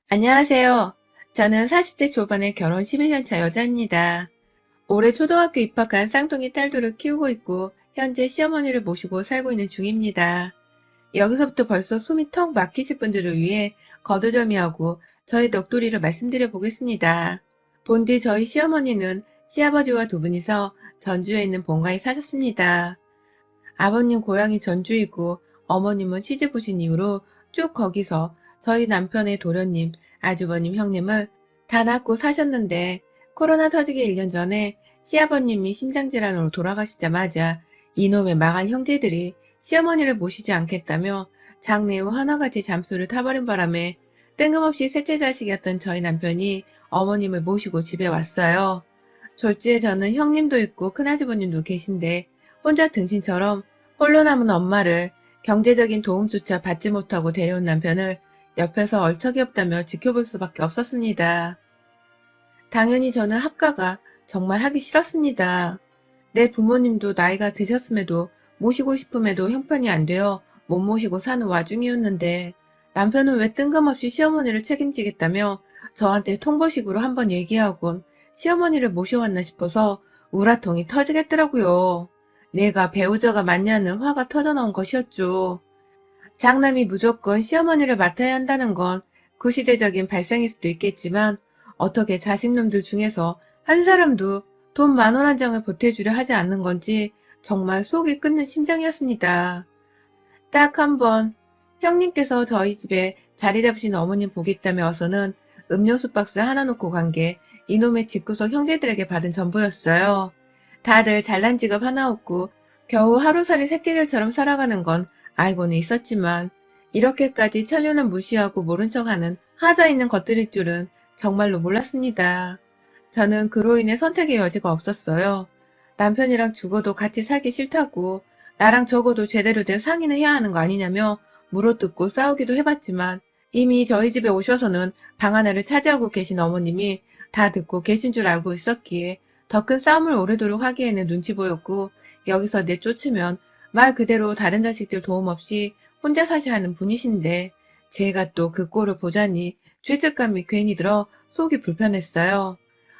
안녕하세요. 저는 40대 초반의 결혼 11년 차 여자입니다. 올해 초등학교 입학한 쌍둥이 딸들을 키우고 있고 현재 시어머니를 모시고 살고 있는 중입니다. 여기서부터 벌써 숨이 턱 막히실 분들을 위해 거두절미하고 저의 넋두리를 말씀드려 보겠습니다. 본디 저희 시어머니는 시아버지와 두 분이서 전주에 있는 본가에 사셨습니다. 아버님 고향이 전주이고 어머님은 시집 오신 이후로 쭉 거기서 저희 남편의 도련님, 아주버님, 형님을 다 낳고 사셨는데 코로나 터지기 1년 전에 시아버님이 심장질환으로 돌아가시자마자 이놈의 망할 형제들이 시어머니를 모시지 않겠다며 장래 후 하나같이 잠수를 타버린 바람에 뜬금없이 셋째 자식이었던 저희 남편이 어머님을 모시고 집에 왔어요. 졸지에 저는 형님도 있고 큰아주버님도 계신데 혼자 등신처럼 홀로 남은 엄마를 경제적인 도움조차 받지 못하고 데려온 남편을 옆에서 얼척이 없다며 지켜볼 수밖에 없었습니다. 당연히 저는 합가가 정말 하기 싫었습니다. 내 부모님도 나이가 드셨음에도 모시고 싶음에도 형편이 안 되어 못 모시고 사는 와중이었는데 남편은 왜 뜬금없이 시어머니를 책임지겠다며 저한테 통보식으로 한번 얘기하곤 시어머니를 모셔왔나 싶어서 우라통이 터지겠더라고요. 내가 배우자가 맞냐는 화가 터져나온 것이었죠. 장남이 무조건 시어머니를 맡아야 한다는 건 구시대적인 발상일 수도 있겠지만 어떻게 자식놈들 중에서 한 사람도 돈 10,000원 한 장을 보태주려 하지 않는 건지 정말 속이 끓는 심정이었습니다. 딱 한 번 형님께서 저희 집에 자리 잡으신 어머님 보겠다며 와서는 음료수 박스 하나 놓고 간 게 이놈의 집구석 형제들에게 받은 전보였어요. 다들 잘난 직업 하나 없고 겨우 하루살이 새끼들처럼 살아가는 건 알고는 있었지만 이렇게까지 천년을 무시하고 모른 척하는 하자 있는 것들일 줄은 정말로 몰랐습니다. 저는 그로 인해 선택의 여지가 없었어요. 남편이랑 죽어도 같이 살기 싫다고 나랑 적어도 제대로 된 상의는 해야 하는 거 아니냐며 물어뜯고 싸우기도 해봤지만 이미 저희 집에 오셔서는 방 하나를 차지하고 계신 어머님이 다 듣고 계신 줄 알고 있었기에 더 큰 싸움을 오래도록 하기에는 눈치 보였고 여기서 내쫓으면 말 그대로 다른 자식들 도움 없이 혼자 사셔야 하는 분이신데 제가 또 그 꼴을 보자니 죄책감이 괜히 들어 속이 불편했어요.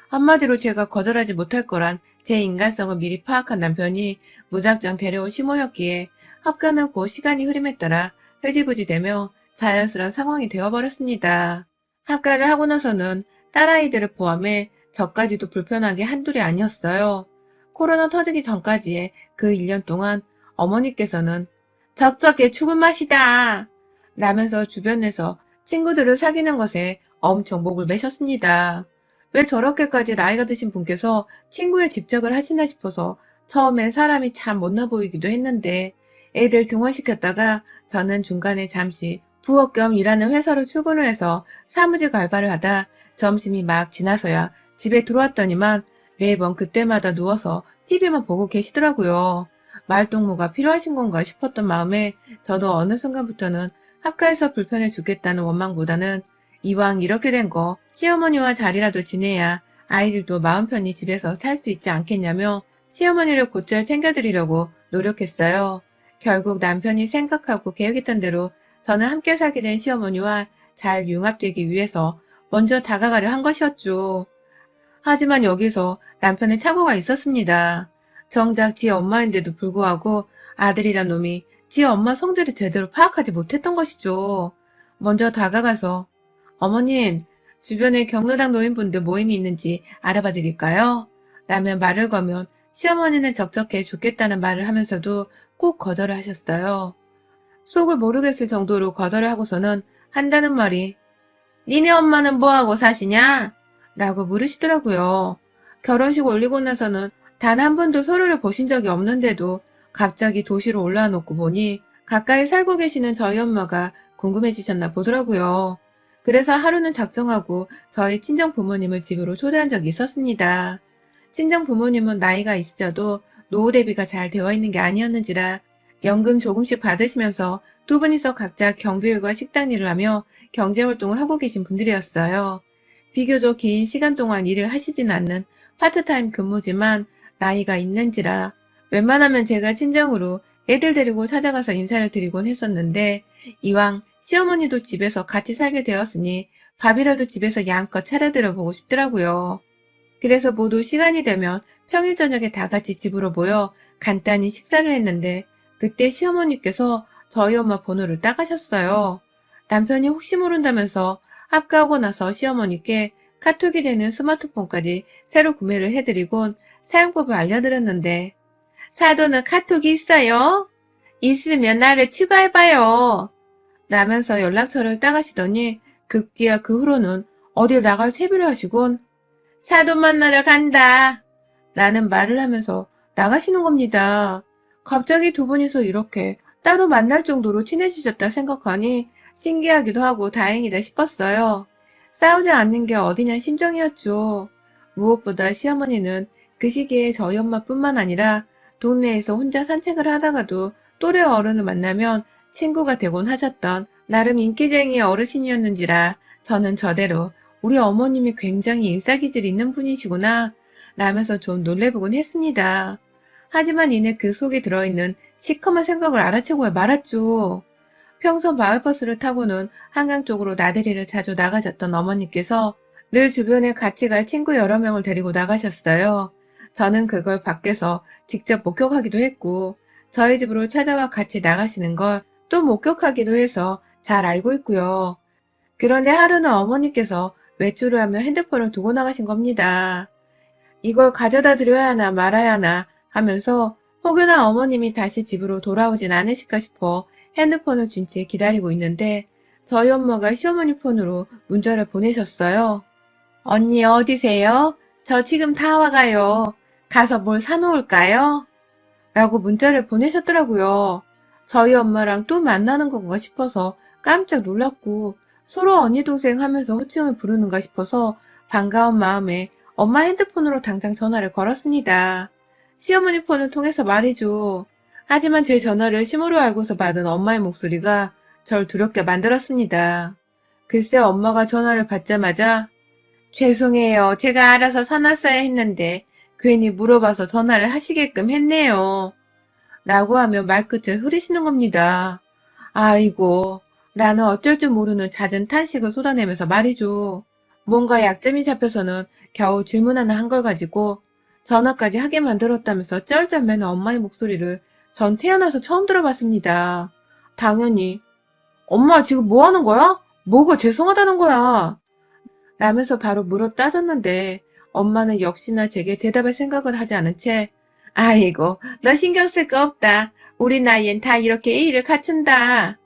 한마디로 제가 거절하지 못할 거란 제 인간성을 미리 파악한 남편이 무작정 데려온 시모였기에 합가는 곧 시간이 흐름에 따라 흐지부지되며 자연스러운 상황이 되어버렸습니다. 합가를 하고 나서는 딸아이들을 포함해 저까지도 불편한 게 한둘이 아니었어요. 코로나 터지기 전까지의 그 1년 동안 어머니께서는 적적해 죽은 맛이다 라면서 주변에서 친구들을 사귀는 것에 엄청 목을 매셨습니다. 왜 저렇게까지 나이가 드신 분께서 친구에 집착을 하시나 싶어서 처음엔 사람이 참 못나 보이기도 했는데 애들 등원시켰다가 저는 중간에 잠시 부업 겸 일하는 회사로 출근을 해서 사무직 알바를 하다 점심이 막 지나서야 집에 들어왔더니만 매번 그때마다 누워서 TV만 보고 계시더라고요. 말동무가 필요하신 건가 싶었던 마음에 저도 어느 순간부터는 학가에서 불편해 죽겠다는 원망보다는 이왕 이렇게 된 거 시어머니와 잘이라도 지내야 아이들도 마음 편히 집에서 살 수 있지 않겠냐며 시어머니를 곧잘 챙겨드리려고 노력했어요. 결국 남편이 생각하고 계획했던 대로 저는 함께 살게 된 시어머니와 잘 융합되기 위해서 먼저 다가가려 한 것이었죠. 하지만 여기서 남편의 착오가 있었습니다. 정작 지 엄마인데도 불구하고 아들이란 놈이 지 엄마 성질을 제대로 파악하지 못했던 것이죠. 먼저 다가가서 어머님, 주변에 경로당 노인분들 모임이 있는지 알아봐 드릴까요? 라며 말을 거면 시어머니는 적적해 죽겠다는 말을 하면서도 꼭 거절을 하셨어요. 속을 모르겠을 정도로 거절을 하고서는 한다는 말이 니네 엄마는 뭐하고 사시냐? 라고 물으시더라고요. 결혼식 올리고 나서는 단 한 번도 서로를 보신 적이 없는데도 갑자기 도시로 올라와 놓고 보니 가까이 살고 계시는 저희 엄마가 궁금해지셨나 보더라고요. 그래서 하루는 작정하고 저희 친정 부모님을 집으로 초대한 적이 있었습니다. 친정 부모님은 나이가 있으셔도 노후 대비가 잘 되어 있는 게 아니었는지라 연금 조금씩 받으시면서 두 분이서 각자 경비일과 식당 일을 하며 경제활동을 하고 계신 분들이었어요. 비교적 긴 시간 동안 일을 하시진 않는 파트타임 근무지만 나이가 있는지라 웬만하면 제가 친정으로 애들 데리고 찾아가서 인사를 드리곤 했었는데 이왕 시어머니도 집에서 같이 살게 되었으니 밥이라도 집에서 양껏 차려드려 보고 싶더라고요. 그래서 모두 시간이 되면 평일 저녁에 다 같이 집으로 모여 간단히 식사를 했는데 그때 시어머니께서 저희 엄마 번호를 따가셨어요. 남편이 혹시 모른다면서 합가하고 나서 시어머니께 카톡이 되는 스마트폰까지 새로 구매를 해드리곤 사용법을 알려드렸는데 사돈은 카톡이 있어요? 있으면 나를 추가해봐요. 라면서 연락처를 따가시더니 급기야 그 후로는 어딜 나갈 채비를 하시곤 사돈 만나러 간다. 라는 말을 하면서 나가시는 겁니다. 갑자기 두 분이서 이렇게 따로 만날 정도로 친해지셨다 생각하니 신기하기도 하고 다행이다 싶었어요. 싸우지 않는 게 어디냐 심정이었죠. 무엇보다 시어머니는 그 시기에 저희 엄마뿐만 아니라 동네에서 혼자 산책을 하다가도 또래 어른을 만나면 친구가 되곤 하셨던 나름 인기쟁이 어르신이었는지라 저는 저대로 우리 어머님이 굉장히 인싸기질이 있는 분이시구나 라면서 좀 놀래보곤 했습니다. 하지만 이내 그 속에 들어있는 시커먼 생각을 알아채고 말았죠. 평소 마을버스를 타고는 한강 쪽으로 나들이를 자주 나가셨던 어머니께서 늘 주변에 같이 갈 친구 여러 명을 데리고 나가셨어요. 저는 그걸 밖에서 직접 목격하기도 했고 저희 집으로 찾아와 같이 나가시는 걸 또 목격하기도 해서 잘 알고 있고요. 그런데 하루는 어머니께서 외출을 하며 핸드폰을 두고 나가신 겁니다. 이걸 가져다 드려야 하나 말아야 하나 하면서 혹여나 어머님이 다시 집으로 돌아오진 않으실까 싶어 핸드폰을 준 채 기다리고 있는데 저희 엄마가 시어머니 폰으로 문자를 보내셨어요. 언니 어디세요? 저 지금 다 와가요. 가서 뭘 사놓을까요? 라고 문자를 보내셨더라고요. 저희 엄마랑 또 만나는 건가 싶어서 깜짝 놀랐고 서로 언니 동생 하면서 호칭을 부르는가 싶어서 반가운 마음에 엄마 핸드폰으로 당장 전화를 걸었습니다. 시어머니 폰을 통해서 말이죠. 하지만 제 전화를 심으로 알고서 받은 엄마의 목소리가 절 두렵게 만들었습니다. 글쎄 엄마가 전화를 받자마자 죄송해요. 제가 알아서 사놨어야 했는데 괜히 물어봐서 전화를 하시게끔 했네요. 라고 하며 말끝을 흐리시는 겁니다. 아이고, 나는 어쩔 줄 모르는 잦은 탄식을 쏟아내면서 말이죠. 뭔가 약점이 잡혀서는 겨우 질문 하나 한 걸 가지고 전화까지 하게 만들었다면서 쩔쩔매는 엄마의 목소리를 전 태어나서 처음 들어봤습니다. 당연히 엄마 지금 뭐 하는 거야? 뭐가 죄송하다는 거야? 라면서 바로 물어 따졌는데 엄마는 역시나 제게 대답할 생각을 하지 않은 채 아이고 너 신경 쓸 거 없다. 우리 나이엔 다 이렇게 예의를 갖춘다.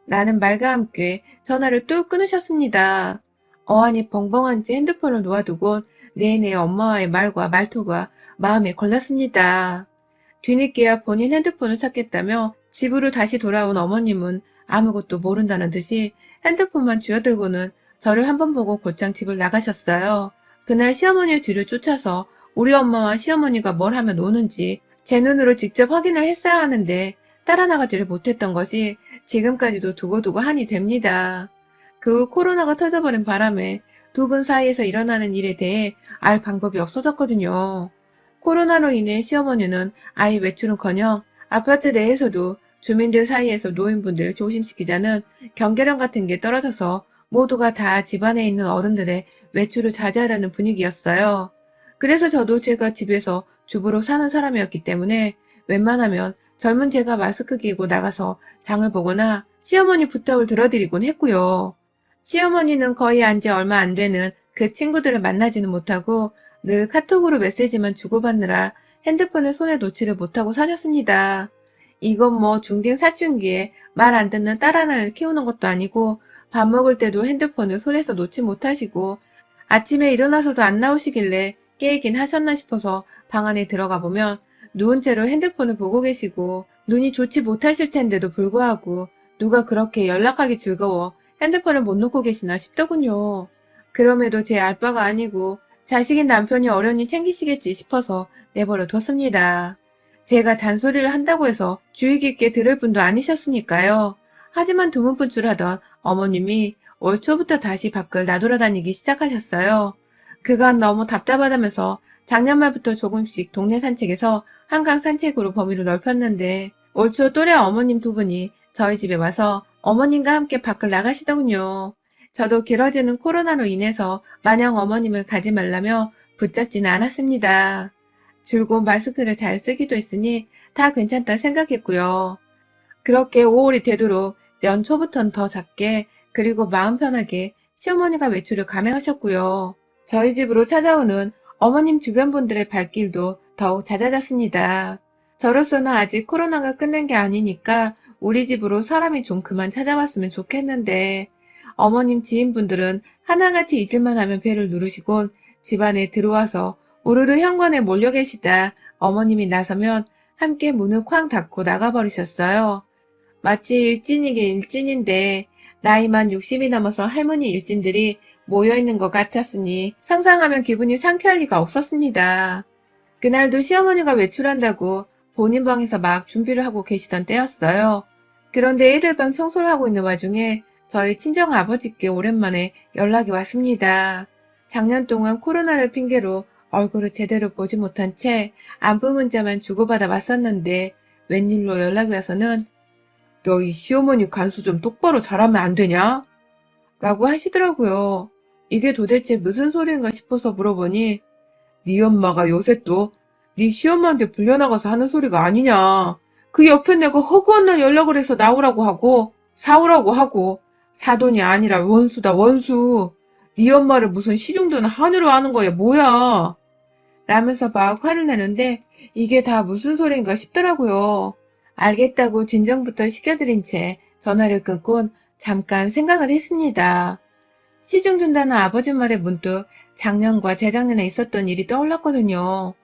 라는 말과 함께 전화를 뚝 끊으셨습니다. 어안이 벙벙한 채 핸드폰을 놓아두고 내내 엄마와의 말과 말투가 마음에 걸렸습니다. 뒤늦게야 본인 핸드폰을 찾겠다며 집으로 다시 돌아온 어머님은 아무것도 모른다는 듯이 핸드폰만 쥐어들고는 저를 한번 보고 곧장 집을 나가셨어요. 그날 시어머니의 뒤를 쫓아서 우리 엄마와 시어머니가 뭘 하며 노는지 제 눈으로 직접 확인을 했어야 하는데 따라 나가지를 못했던 것이 지금까지도 두고두고 한이 됩니다. 그 후 코로나가 터져버린 바람에 두 분 사이에서 일어나는 일에 대해 알 방법이 없어졌거든요. 코로나로 인해 시어머니는 아이 외출은커녕 아파트 내에서도 주민들 사이에서 노인분들 조심시키자는 경계령 같은 게 떨어져서 모두가 다 집안에 있는 어른들의 외출을 자제하려는 분위기였어요. 그래서 저도 제가 집에서 주부로 사는 사람이었기 때문에 웬만하면 젊은 제가 마스크 끼고 나가서 장을 보거나 시어머니 부탁을 들어드리곤 했고요. 시어머니는 거의 안지 얼마 안 되는 그 친구들을 만나지는 못하고 늘 카톡으로 메시지만 주고받느라 핸드폰을 손에 놓지를 못하고 사셨습니다. 이건 뭐 중딩 사춘기에 말 안 듣는 딸 하나를 키우는 것도 아니고 밥 먹을 때도 핸드폰을 손에서 놓지 못하시고 아침에 일어나서도 안 나오시길래 깨이긴 하셨나 싶어서 방 안에 들어가 보면 누운 채로 핸드폰을 보고 계시고 눈이 좋지 못하실 텐데도 불구하고 누가 그렇게 연락하기 즐거워 핸드폰을 못 놓고 계시나 싶더군요. 그럼에도 제 알바가 아니고 자식인 남편이 어련히 챙기시겠지 싶어서 내버려 뒀습니다. 제가 잔소리를 한다고 해서 주의 깊게 들을 분도 아니셨으니까요. 하지만 두문분출하던 어머님이 올 초부터 다시 밖을 나돌아다니기 시작하셨어요. 그간 너무 답답하다면서 작년 말부터 조금씩 동네 산책에서 한강 산책으로 범위를 넓혔는데 올 초 또래 어머님 두 분이 저희 집에 와서 어머님과 함께 밖을 나가시더군요. 저도 길어지는 코로나로 인해서 마냥 어머님을 가지 말라며 붙잡지는 않았습니다. 줄곧 마스크를 잘 쓰기도 했으니 다 괜찮다 생각했고요. 그렇게 5월이 되도록 연초부터는 더 작게 그리고 마음 편하게 시어머니가 외출을 감행하셨고요. 저희 집으로 찾아오는 어머님 주변 분들의 발길도 더욱 잦아졌습니다. 저로서는 아직 코로나가 끝난 게 아니니까 우리 집으로 사람이 좀 그만 찾아왔으면 좋겠는데 어머님 지인분들은 하나같이 잊을만 하면 배를 누르시곤 집안에 들어와서 우르르 현관에 몰려 계시다 어머님이 나서면 함께 문을 쾅 닫고 나가버리셨어요. 마치 일진이긴 일진인데 나이만 60이 넘어서 할머니 일진들이 모여있는 것 같았으니 상상하면 기분이 상쾌할 리가 없었습니다. 그날도 시어머니가 외출한다고 본인 방에서 막 준비를 하고 계시던 때였어요. 그런데 애들 방 청소를 하고 있는 와중에 저희 친정 아버지께 오랜만에 연락이 왔습니다. 작년 동안 코로나를 핑계로 얼굴을 제대로 보지 못한 채 안부 문자만 주고받아 왔었는데 웬일로 연락이 와서는 너희 시어머니 간수 좀 똑바로 잘하면 안 되냐? 라고 하시더라고요. 이게 도대체 무슨 소리인가 싶어서 물어보니 네 엄마가 요새 또 네 시엄마한테 불려나가서 하는 소리가 아니냐. 그 옆에 내가 허구한 날 연락을 해서 나오라고 하고 사오라고 하고 사돈이 아니라 원수다 원수. 네 엄마를 무슨 시중드는 한우로 하는 거야 뭐야. 라면서 막 화를 내는데 이게 다 무슨 소리인가 싶더라고요. 알겠다고 진정부터 시켜드린 채 전화를 끊곤 잠깐 생각을 했습니다. 시중 둔다는 아버지 말에 문득 작년과 재작년에 있었던 일이 떠올랐거든요.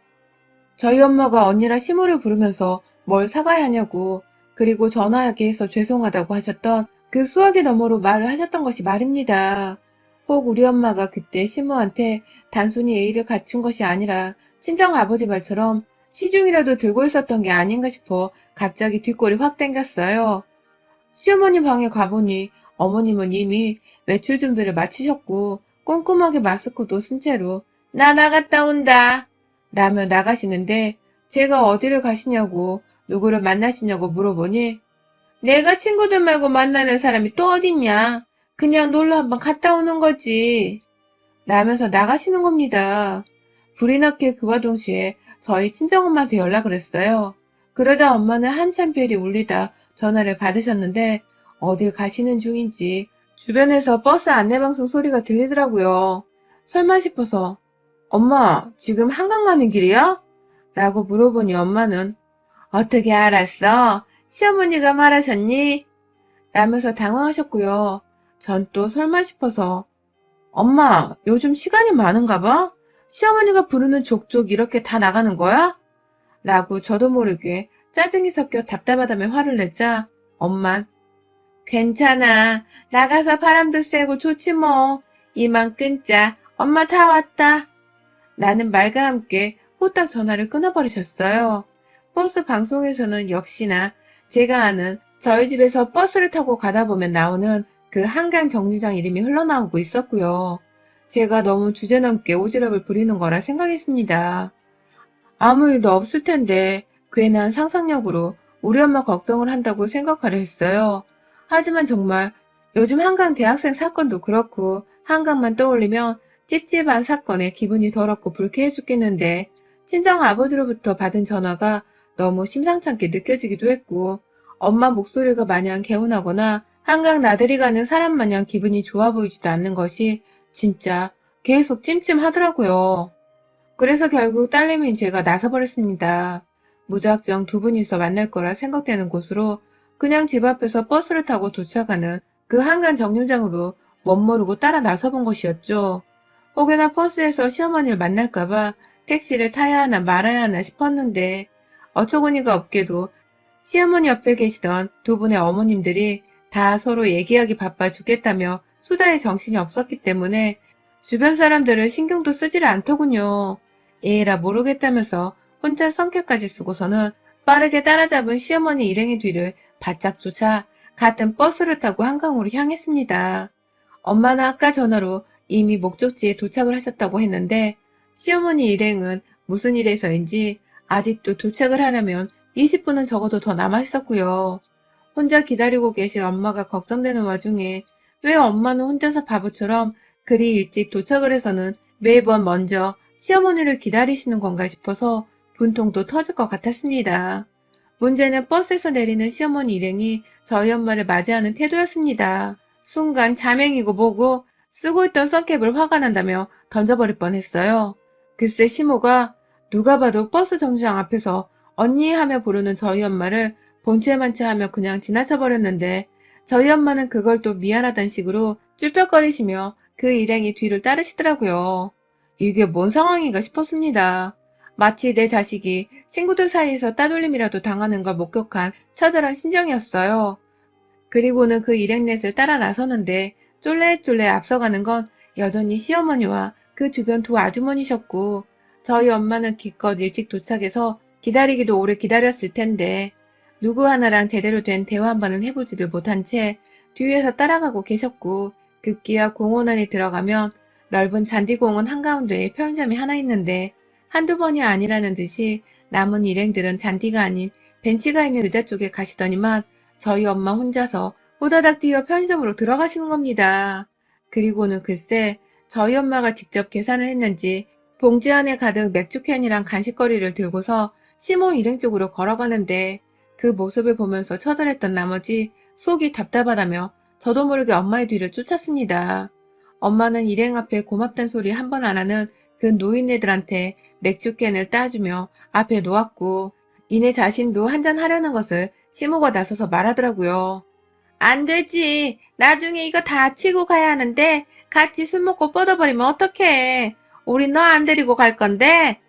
저희 엄마가 언니라 시모를 부르면서 뭘 사가야 하냐고 그리고 전화하게 해서 죄송하다고 하셨던 그 수화기 너머로 말을 하셨던 것이 말입니다. 혹 우리 엄마가 그때 시모한테 단순히 예의를 갖춘 것이 아니라 친정 아버지 말처럼 시중이라도 들고 있었던 게 아닌가 싶어 갑자기 뒷골이 확 땡겼어요. 시어머니 방에 가보니 어머님은 이미 외출 준비를 마치셨고 꼼꼼하게 마스크도 쓴 채로 나 나갔다 온다 라며 나가시는데 제가 어디를 가시냐고 누구를 만나시냐고 물어보니 내가 친구들 말고 만나는 사람이 또 어딨냐 그냥 놀러 한번 갔다 오는 거지 라면서 나가시는 겁니다. 불이 났게 그와 동시에 저희 친정엄마한테 연락을 했어요. 그러자 엄마는 한참 벨이 울리다 전화를 받으셨는데 어딜 가시는 중인지 주변에서 버스 안내방송 소리가 들리더라고요. 설마 싶어서 엄마 지금 한강 가는 길이야? 라고 물어보니 엄마는 어떻게 알았어? 시어머니가 말하셨니? 라면서 당황하셨고요. 전 또 설마 싶어서 엄마 요즘 시간이 많은가 봐? 시어머니가 부르는 족족 이렇게 다 나가는 거야? 라고 저도 모르게 짜증이 섞여 답답하다며 화를 내자 엄만 괜찮아. 나가서 바람도 쐬고 좋지 뭐. 이만 끊자. 엄마 다 왔다. 라는 말과 함께 후딱 전화를 끊어버리셨어요. 버스 방송에서는 역시나 제가 아는 저희 집에서 버스를 타고 가다 보면 나오는 그 한강 정류장 이름이 흘러나오고 있었고요. 제가 너무 주제넘게 오지랖을 부리는 거라 생각했습니다. 아무 일도 없을 텐데 괜한 상상력으로 우리 엄마 걱정을 한다고 생각하려 했어요. 하지만 정말 요즘 한강 대학생 사건도 그렇고 한강만 떠올리면 찝찝한 사건에 기분이 더럽고 불쾌해 죽겠는데 친정 아버지로부터 받은 전화가 너무 심상찮게 느껴지기도 했고 엄마 목소리가 마냥 개운하거나 한강 나들이 가는 사람 마냥 기분이 좋아 보이지도 않는 것이 진짜 계속 찜찜하더라고요. 그래서 결국 딸내미인 제가 나서버렸습니다. 무작정 두 분이서 만날 거라 생각되는 곳으로 그냥 집 앞에서 버스를 타고 도착하는 그 한강 정류장으로 멋모르고 따라 나서본 것이었죠. 혹여나 버스에서 시어머니를 만날까봐 택시를 타야 하나 말아야 하나 싶었는데 어처구니가 없게도 시어머니 옆에 계시던 두 분의 어머님들이 다 서로 얘기하기 바빠 죽겠다며 수다에 정신이 없었기 때문에 주변 사람들을 신경도 쓰지를 않더군요. 에라 모르겠다면서 혼자 성격까지 쓰고서는 빠르게 따라잡은 시어머니 일행의 뒤를 바짝 쫓아 같은 버스를 타고 한강으로 향했습니다. 엄마는 아까 전화로 이미 목적지에 도착을 하셨다고 했는데 시어머니 일행은 무슨 일에서인지 아직도 도착을 하려면 20분은 적어도 더 남아 있었고요. 혼자 기다리고 계신 엄마가 걱정되는 와중에 왜 엄마는 혼자서 바보처럼 그리 일찍 도착을 해서는 매번 먼저 시어머니를 기다리시는 건가 싶어서 분통도 터질 것 같았습니다. 문제는 버스에서 내리는 시어머니 일행이 저희 엄마를 맞이하는 태도였습니다. 순간 자맹이고 뭐고 쓰고 있던 선캡을 화가 난다며 던져버릴 뻔했어요. 글쎄 시모가 누가 봐도 버스 정류장 앞에서 언니 하며 부르는 저희 엄마를 본체만치 하며 그냥 지나쳐버렸는데 저희 엄마는 그걸 또 미안하다는 식으로 쭈뼛거리시며 그 일행이 뒤를 따르시더라고요. 이게 뭔 상황인가 싶었습니다. 마치 내 자식이 친구들 사이에서 따돌림이라도 당하는 걸 목격한 처절한 심정이었어요. 그리고는 그 일행넷을 따라 나서는데 쫄래쫄래 앞서가는 건 여전히 시어머니와 그 주변 두 아주머니셨고 저희 엄마는 기껏 일찍 도착해서 기다리기도 오래 기다렸을 텐데 누구 하나랑 제대로 된 대화 한 번은 해보지를 못한 채 뒤에서 따라가고 계셨고 급기야 공원 안에 들어가면 넓은 잔디공원 한가운데에 편의점이 하나 있는데 한두 번이 아니라는 듯이 남은 일행들은 잔디가 아닌 벤치가 있는 의자 쪽에 가시더니만 저희 엄마 혼자서 호다닥 뛰어 편의점으로 들어가시는 겁니다. 그리고는 글쎄 저희 엄마가 직접 계산을 했는지 봉지 안에 가득 맥주캔이랑 간식거리를 들고서 시모 일행 쪽으로 걸어가는데 그 모습을 보면서 처절했던 나머지 속이 답답하다며 저도 모르게 엄마의 뒤를 쫓았습니다. 엄마는 일행 앞에 고맙단 소리 한 번 안 하는 그 노인네들한테 맥주캔을 따주며 앞에 놓았고 이내 자신도 한잔 하려는 것을 시모가 나서서 말하더라고요. 안 되지. 나중에 이거 다 치고 가야 하는데 같이 술 먹고 뻗어버리면 어떡해. 우리 너 안 데리고 갈 건데?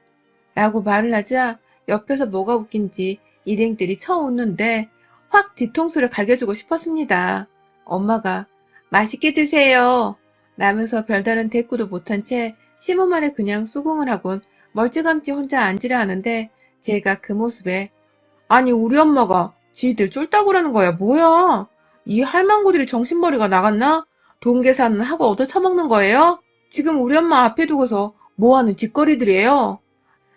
라고 말을 하자 옆에서 뭐가 웃긴지 일행들이 쳐웃는데 확 뒤통수를 갈겨주고 싶었습니다. 엄마가 맛있게 드세요. 라면서 별다른 대꾸도 못한 채 시모 말에 그냥 수긍을 하곤 멀찌감치 혼자 앉으려 하는데 제가 그 모습에 아니 우리 엄마가 지들 쫄따구라는 거야 뭐야? 이 할망구들이 정신머리가 나갔나? 돈 계산은 하고 얻어 처먹는 거예요? 지금 우리 엄마 앞에 두고서 뭐하는 짓거리들이에요?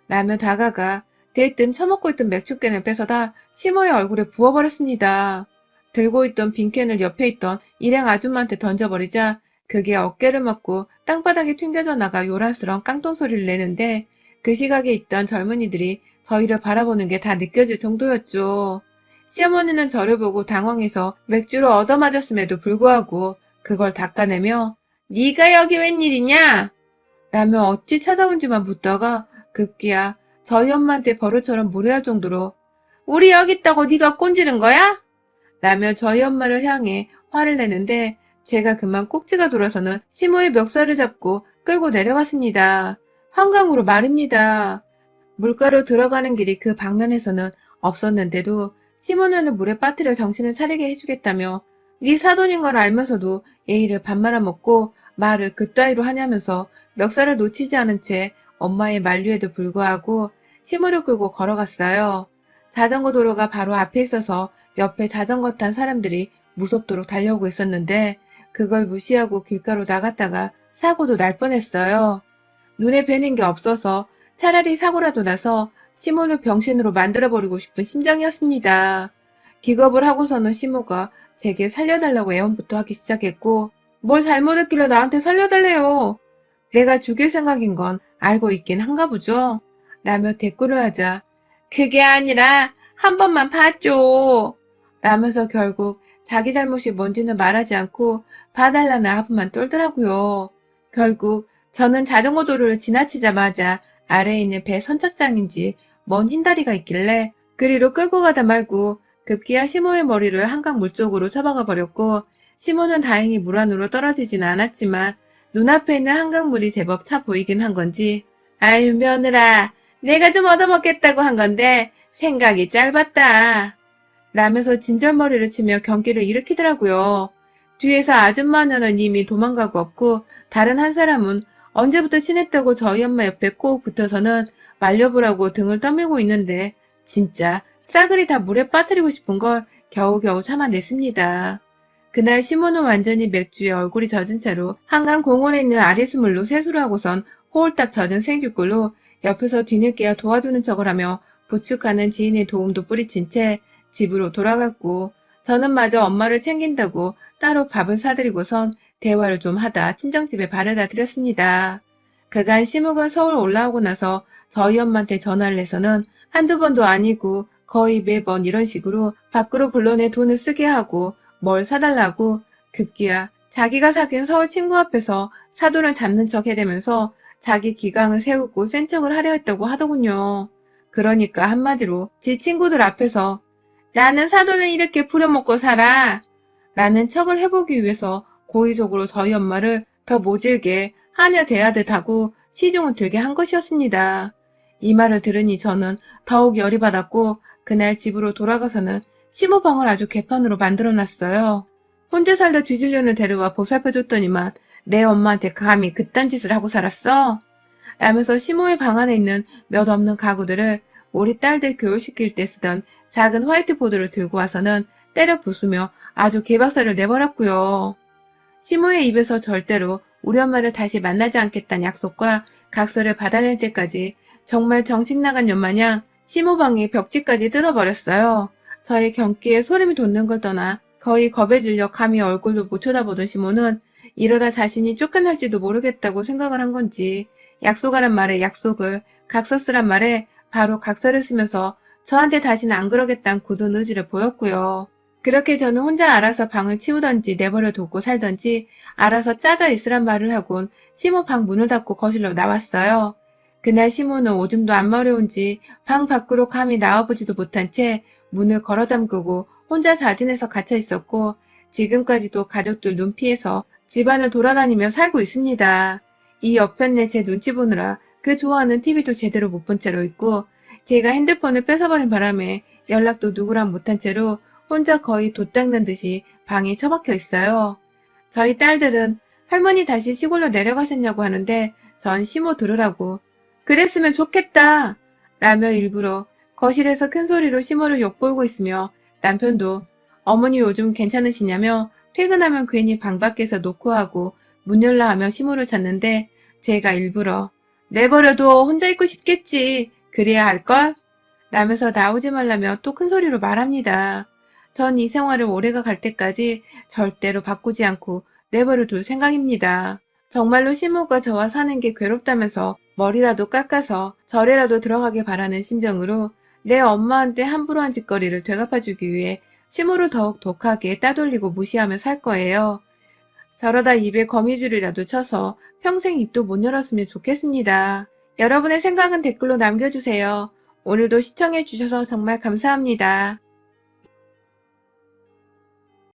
라며 다가가 대뜸 처먹고 있던 맥주캔을 뺏어다 시모의 얼굴에 부어버렸습니다. 들고 있던 빈캔을 옆에 있던 일행 아줌마한테 던져버리자 그게 어깨를 맞고 땅바닥에 튕겨져 나가 요란스러운 깡통 소리를 내는데 그 시각에 있던 젊은이들이 저희를 바라보는 게 다 느껴질 정도였죠. 시어머니는 저를 보고 당황해서 맥주를 얻어맞았음에도 불구하고 그걸 닦아내며 네가 여기 웬일이냐? 라며 어찌 찾아온지만 묻다가 급기야 저희 엄마한테 버릇처럼 무례할 정도로 우리 여기 있다고 네가 꼰지른 거야? 라며 저희 엄마를 향해 화를 내는데 제가 그만 꼭지가 돌아서는 시모의 멱살을 잡고 끌고 내려갔습니다. 한강으로 말입니다. 물가로 들어가는 길이 그 방면에서는 없었는데도 시모는 물에 빠뜨려 정신을 차리게 해주겠다며 네 사돈인 걸 알면서도 예의를 밥 말아먹고 말을 그따위로 하냐면서 멱살을 놓치지 않은 채 엄마의 만류에도 불구하고 시모를 끌고 걸어갔어요. 자전거 도로가 바로 앞에 있어서 옆에 자전거 탄 사람들이 무섭도록 달려오고 있었는데 그걸 무시하고 길가로 나갔다가 사고도 날 뻔했어요. 눈에 뵈는 게 없어서 차라리 사고라도 나서 시모를 병신으로 만들어버리고 싶은 심정이었습니다. 기겁을 하고서는 시모가 제게 살려달라고 애원부터 하기 시작했고 뭘 잘못했길래 나한테 살려달래요. 내가 죽일 생각인 건 알고 있긴 한가 보죠. 라며 대꾸를 하자 그게 아니라 한 번만 봐줘. 라면서 결국 자기 잘못이 뭔지는 말하지 않고 봐달라는 아픔만 떨더라고요. 결국 저는 자전거 도로를 지나치자마자 아래에 있는 배 선착장인지 먼 흰다리가 있길래 그리로 끌고 가다 말고 급기야 시모의 머리를 한강 물쪽으로 처박아 버렸고 시모는 다행히 물 안으로 떨어지진 않았지만 눈앞에 있는 한강물이 제법 차 보이긴 한 건지 아유 며느라 내가 좀 얻어먹겠다고 한 건데 생각이 짧았다. 라면서 진절머리를 치며 경기를 일으키더라고요. 뒤에서 아줌마는 이미 도망가고 없고 다른 한 사람은 언제부터 친했다고 저희 엄마 옆에 꼭 붙어서는 말려보라고 등을 떠밀고 있는데 진짜 싸그리 다 물에 빠뜨리고 싶은 걸 겨우겨우 참아냈습니다. 그날 시모는 완전히 맥주에 얼굴이 젖은 채로 한강 공원에 있는 아리스물로 세수를 하고선 홀딱 젖은 생쥐꼴로 옆에서 뒤늦게야 도와주는 척을 하며 부축하는 지인의 도움도 뿌리친 채 집으로 돌아갔고 저는 마저 엄마를 챙긴다고 따로 밥을 사드리고선 대화를 좀 하다 친정집에 바래다 드렸습니다. 그간 시무가 서울 올라오고 나서 저희 엄마한테 전화를 해서는 한두 번도 아니고 거의 매번 이런 식으로 밖으로 불러내 돈을 쓰게 하고 뭘 사달라고 급기야 자기가 사귄 서울 친구 앞에서 사돈을 잡는 척 해대면서 자기 기강을 세우고 센 척을 하려 했다고 하더군요. 그러니까 한마디로 지 친구들 앞에서 나는 사돈을 이렇게 부려먹고 살아 라는 척을 해보기 위해서 고의적으로 저희 엄마를 더 모질게 하녀 대하듯 하고 시중을 들게 한 것이었습니다. 이 말을 들으니 저는 더욱 열이 받았고 그날 집으로 돌아가서는 시모방을 아주 개판으로 만들어놨어요. 혼자 살다 뒤질년을 데려와 보살펴줬더니만 내 엄마한테 감히 그딴 짓을 하고 살았어? 라면서 시모의 방 안에 있는 몇 없는 가구들을 우리 딸들 교육시킬 때 쓰던 작은 화이트보드를 들고 와서는 때려 부수며 아주 개박살을 내버렸고요. 시모의 입에서 절대로 우리 엄마를 다시 만나지 않겠다는 약속과 각서를 받아낼 때까지 정말 정신나간 년마냥 시모방의 벽지까지 뜯어버렸어요. 저의 경기에 소름이 돋는 걸 떠나 거의 겁에 질려 감히 얼굴도 못 쳐다보던 시모는 이러다 자신이 쫓겨날지도 모르겠다고 생각을 한 건지 약속하란 말에 약속을, 각서 쓰란 말에 바로 각서를 쓰면서 저한테 다시는 안 그러겠다는 굳은 의지를 보였고요. 그렇게 저는 혼자 알아서 방을 치우던지 내버려 두고 살던지 알아서 짜져 있으란 말을 하곤 시모 방 문을 닫고 거실로 나왔어요. 그날 시모는 오줌도 안 마려운지 방 밖으로 감히 나와보지도 못한 채 문을 걸어 잠그고 혼자 자진해서 갇혀 있었고 지금까지도 가족들 눈 피해서 집안을 돌아다니며 살고 있습니다. 이 옆편네 제 눈치 보느라 그 좋아하는 TV도 제대로 못 본 채로 있고 제가 핸드폰을 뺏어버린 바람에 연락도 누구랑 못한 채로 혼자 거의 돛 닦는 듯이 방에 처박혀 있어요. 저희 딸들은 할머니 다시 시골로 내려가셨냐고 하는데 전 시모 들으라고 그랬으면 좋겠다 라며 일부러 거실에서 큰 소리로 시모를 욕보이고 있으며 남편도 어머니 요즘 괜찮으시냐며 퇴근하면 괜히 방 밖에서 노크하고 문 열라 하며 시모를 찾는데 제가 일부러 내버려둬 혼자 있고 싶겠지 그래야 할걸? 라면서 나오지 말라며 또 큰 소리로 말합니다. 전 이 생활을 올해가 갈 때까지 절대로 바꾸지 않고 내버려 둘 생각입니다. 정말로 시모가 저와 사는 게 괴롭다면서 머리라도 깎아서 절에라도 들어가게 바라는 심정으로 내 엄마한테 함부로 한 짓거리를 되갚아주기 위해 시모를 더욱 독하게 따돌리고 무시하며 살 거예요. 저러다 입에 거미줄이라도 쳐서 평생 입도 못 열었으면 좋겠습니다. 여러분의 생각은 댓글로 남겨주세요. 오늘도 시청해주셔서 정말 감사합니다.